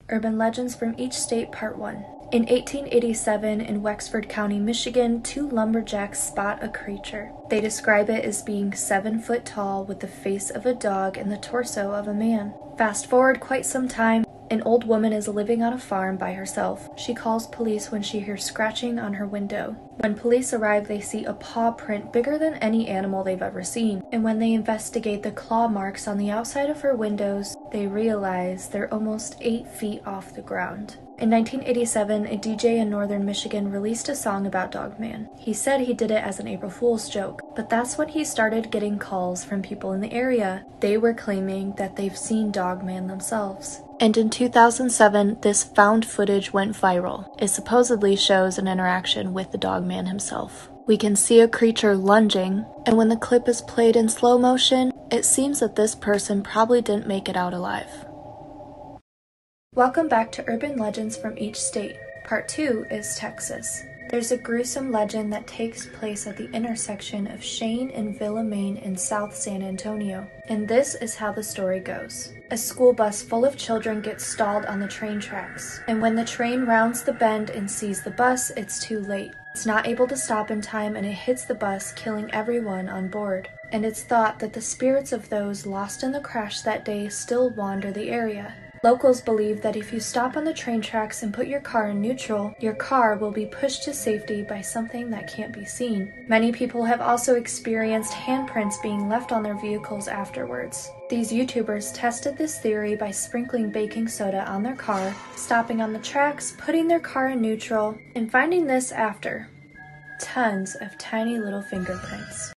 Urban Legends from Each State Part 1. In 1887, in Wexford County, Michigan, two lumberjacks spot a creature. They describe it as being 7 foot tall with the face of a dog and the torso of a man. Fast forward quite some time, an old woman is living on a farm by herself. She calls police when she hears scratching on her window. When police arrive, they see a paw print bigger than any animal they've ever seen. And when they investigate the claw marks on the outside of her windows, they realize they're almost 8 feet off the ground. In 1987, a DJ in northern Michigan released a song about Dogman. He said he did it as an April Fool's joke, but that's when he started getting calls from people in the area. They were claiming that they've seen Dogman themselves. And in 2007, this found footage went viral. It supposedly shows an interaction with the Dogman himself. We can see a creature lunging, and when the clip is played in slow motion, it seems that this person probably didn't make it out alive. Welcome back to Urban Legends from Each State. Part 2 is Texas. There's a gruesome legend that takes place at the intersection of Shane and Villa, Maine in South San Antonio. And this is how the story goes. A school bus full of children gets stalled on the train tracks. And when the train rounds the bend and sees the bus, it's too late. It's not able to stop in time and it hits the bus, killing everyone on board. And it's thought that the spirits of those lost in the crash that day still wander the area. Locals believe that if you stop on the train tracks and put your car in neutral, your car will be pushed to safety by something that can't be seen. Many people have also experienced handprints being left on their vehicles afterwards. These YouTubers tested this theory by sprinkling baking soda on their car, stopping on the tracks, putting their car in neutral, and finding this after. Tons of tiny little fingerprints.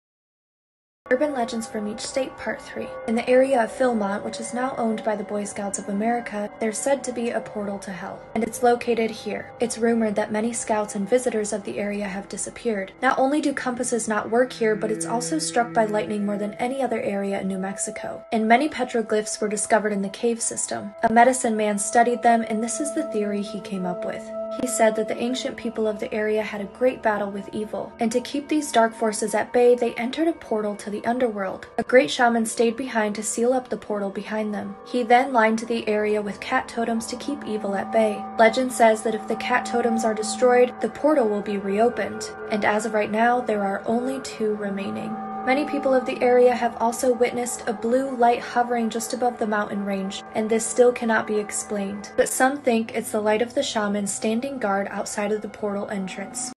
Urban Legends from Each State Part 3. In the area of Philmont, which is now owned by the Boy Scouts of America, there's said to be a portal to hell, and it's located here. It's rumored that many scouts and visitors of the area have disappeared. Not only do compasses not work here, but it's also struck by lightning more than any other area in New Mexico. And many petroglyphs were discovered in the cave system. A medicine man studied them, and this is the theory he came up with. He said that the ancient people of the area had a great battle with evil, and to keep these dark forces at bay, they entered a portal to the underworld. A great shaman stayed behind to seal up the portal behind them. He then lined the area with cat totems to keep evil at bay. Legend says that if the cat totems are destroyed, the portal will be reopened, and as of right now, there are only 2 remaining. Many people of the area have also witnessed a blue light hovering just above the mountain range, and this still cannot be explained. But some think it's the light of the shaman standing guard outside of the portal entrance.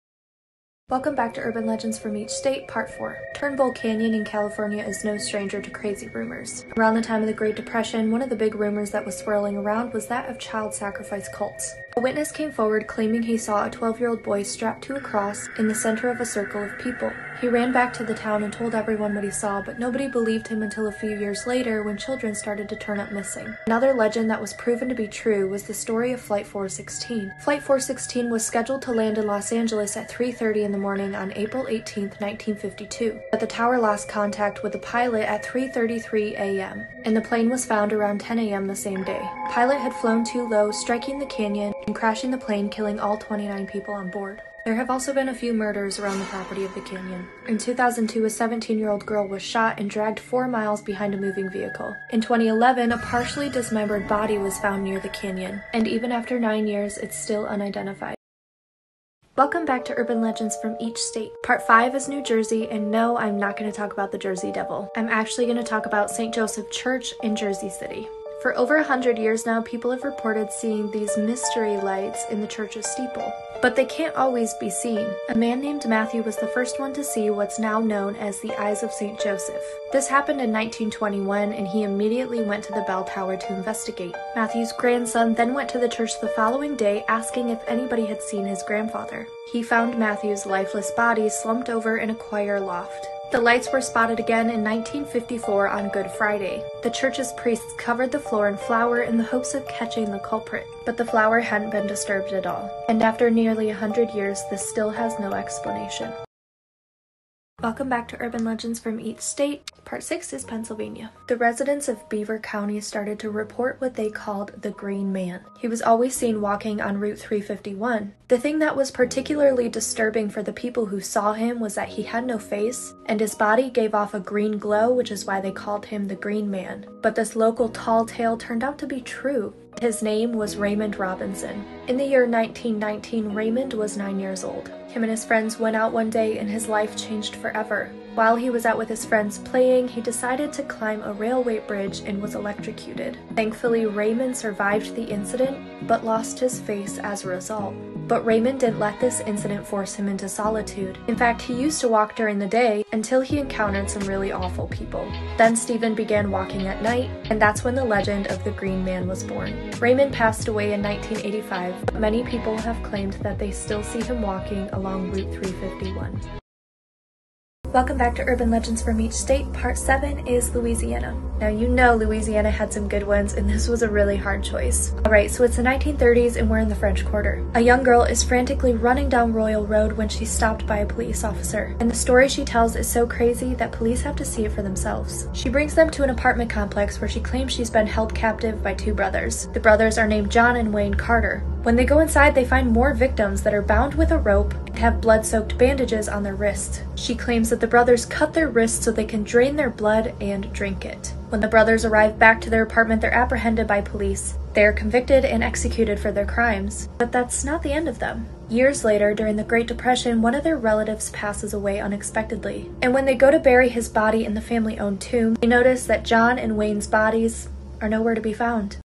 Welcome back to Urban Legends from Each State, Part 4. Turnbull Canyon in California is no stranger to crazy rumors. Around the time of the Great Depression, one of the big rumors that was swirling around was that of child sacrifice cults. A witness came forward claiming he saw a 12-year-old boy strapped to a cross in the center of a circle of people. He ran back to the town and told everyone what he saw, but nobody believed him until a few years later when children started to turn up missing. Another legend that was proven to be true was the story of Flight 416. Flight 416 was scheduled to land in Los Angeles at 3:30 in the morning on April 18, 1952, but the tower lost contact with the pilot at 3:33 a.m., and the plane was found around 10 a.m. the same day. Pilot had flown too low, striking the canyon and crashing the plane, killing all 29 people on board. There have also been a few murders around the property of the canyon. In 2002, a 17-year-old girl was shot and dragged 4 miles behind a moving vehicle. In 2011, a partially dismembered body was found near the canyon, and even after 9 years, it's still unidentified. Welcome back to Urban Legends from Each State. Part 5 is New Jersey, and no, I'm not going to talk about the Jersey Devil. I'm actually going to talk about St. Joseph Church in Jersey City. For over 100 years now, people have reported seeing these mystery lights in the church's steeple. But they can't always be seen. A man named Matthew was the first one to see what's now known as the Eyes of St. Joseph. This happened in 1921, and he immediately went to the bell tower to investigate. Matthew's grandson then went to the church the following day asking if anybody had seen his grandfather. He found Matthew's lifeless body slumped over in a choir loft. The lights were spotted again in 1954 on Good Friday. The church's priests covered the floor in flour in the hopes of catching the culprit, but the flour hadn't been disturbed at all. And after nearly 100 years, this still has no explanation. Welcome back to Urban Legends from Each State. Part 6 is Pennsylvania. The residents of Beaver County started to report what they called the Green Man. He was always seen walking on Route 351. The thing that was particularly disturbing for the people who saw him was that he had no face, and his body gave off a green glow, which is why they called him the Green Man. But this local tall tale turned out to be true. His name was Raymond Robinson. In the year 1919, Raymond was 9 years old. Him and his friends went out one day and his life changed forever. While he was out with his friends playing, he decided to climb a railway bridge and was electrocuted. Thankfully, Raymond survived the incident, but lost his face as a result. But Raymond didn't let this incident force him into solitude. In fact, he used to walk during the day until he encountered some really awful people. Then Stephen began walking at night, and that's when the legend of the Green Man was born. Raymond passed away in 1985, but many people have claimed that they still see him walking along Route 351. Welcome back to Urban Legends from Each State. Part 7 is Louisiana. Now you know Louisiana had some good ones, and this was a really hard choice. Alright, so it's the 1930s and we're in the French Quarter. A young girl is frantically running down Royal Road when she's stopped by a police officer. And the story she tells is so crazy that police have to see it for themselves. She brings them to an apartment complex where she claims she's been held captive by two brothers. The brothers are named John and Wayne Carter. When they go inside, they find more victims that are bound with a rope and have blood-soaked bandages on their wrists. She claims that the brothers cut their wrists so they can drain their blood and drink it. When the brothers arrive back to their apartment, they're apprehended by police. They are convicted and executed for their crimes. But that's not the end of them. Years later, during the Great Depression, one of their relatives passes away unexpectedly. And when they go to bury his body in the family-owned tomb, they notice that John and Wayne's bodies are nowhere to be found.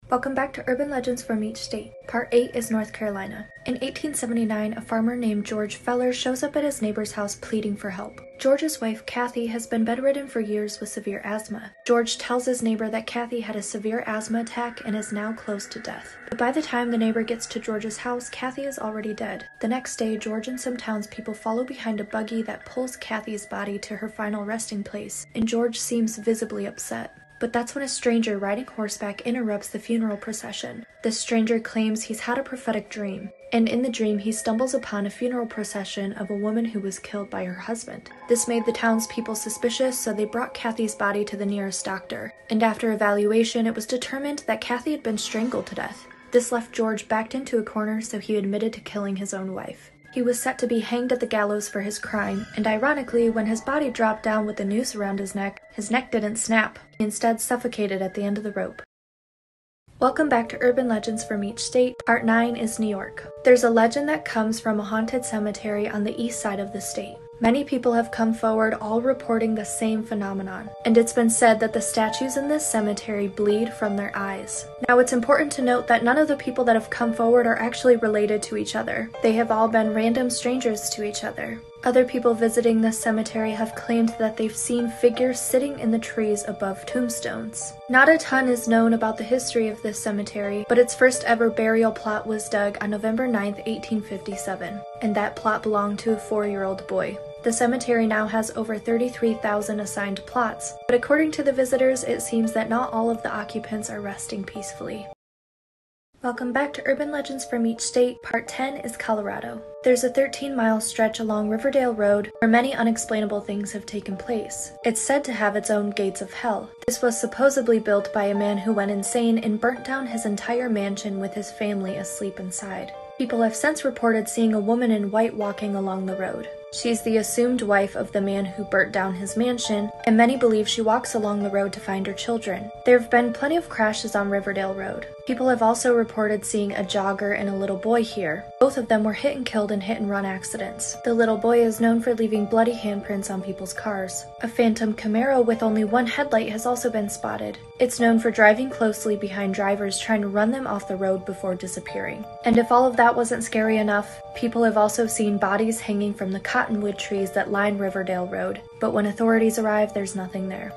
Welcome back to Urban Legends from Each State. Part 8 is North Carolina. In 1879, a farmer named George Feller shows up at his neighbor's house pleading for help. George's wife, Kathy, has been bedridden for years with severe asthma. George tells his neighbor that Kathy had a severe asthma attack and is now close to death. But by the time the neighbor gets to George's house, Kathy is already dead. The next day, George and some townspeople follow behind a buggy that pulls Kathy's body to her final resting place, and George seems visibly upset. But that's when a stranger riding horseback interrupts the funeral procession. This stranger claims he's had a prophetic dream, and in the dream he stumbles upon a funeral procession of a woman who was killed by her husband. This made the townspeople suspicious, so they brought Kathy's body to the nearest doctor. And after evaluation, it was determined that Kathy had been strangled to death. This left George backed into a corner, so he admitted to killing his own wife. He was set to be hanged at the gallows for his crime, and ironically, when his body dropped down with the noose around his neck didn't snap. He instead suffocated at the end of the rope. Welcome back to Urban Legends from Each State. Part 9 is New York. There's a legend that comes from a haunted cemetery on the east side of the state. Many people have come forward, all reporting the same phenomenon, and it's been said that the statues in this cemetery bleed from their eyes. Now, it's important to note that none of the people that have come forward are actually related to each other. They have all been random strangers to each other. Other people visiting this cemetery have claimed that they've seen figures sitting in the trees above tombstones. Not a ton is known about the history of this cemetery, but its first ever burial plot was dug on November 9, 1857, and that plot belonged to a 4-year-old boy. The cemetery now has over 33,000 assigned plots, but according to the visitors, it seems that not all of the occupants are resting peacefully. Welcome back to Urban Legends from Each State. Part 10 is Colorado. There's a 13-mile stretch along Riverdale Road where many unexplainable things have taken place. It's said to have its own gates of hell. This was supposedly built by a man who went insane and burnt down his entire mansion with his family asleep inside. People have since reported seeing a woman in white walking along the road. She's the assumed wife of the man who burnt down his mansion, and many believe she walks along the road to find her children. There have been plenty of crashes on Riverdale Road. People have also reported seeing a jogger and a little boy here. Both of them were hit and killed in hit-and-run accidents. The little boy is known for leaving bloody handprints on people's cars. A phantom Camaro with only one headlight has also been spotted. It's known for driving closely behind drivers trying to run them off the road before disappearing. And if all of that wasn't scary enough, people have also seen bodies hanging from the cottonwood trees that line Riverdale Road, but when authorities arrive, there's nothing there.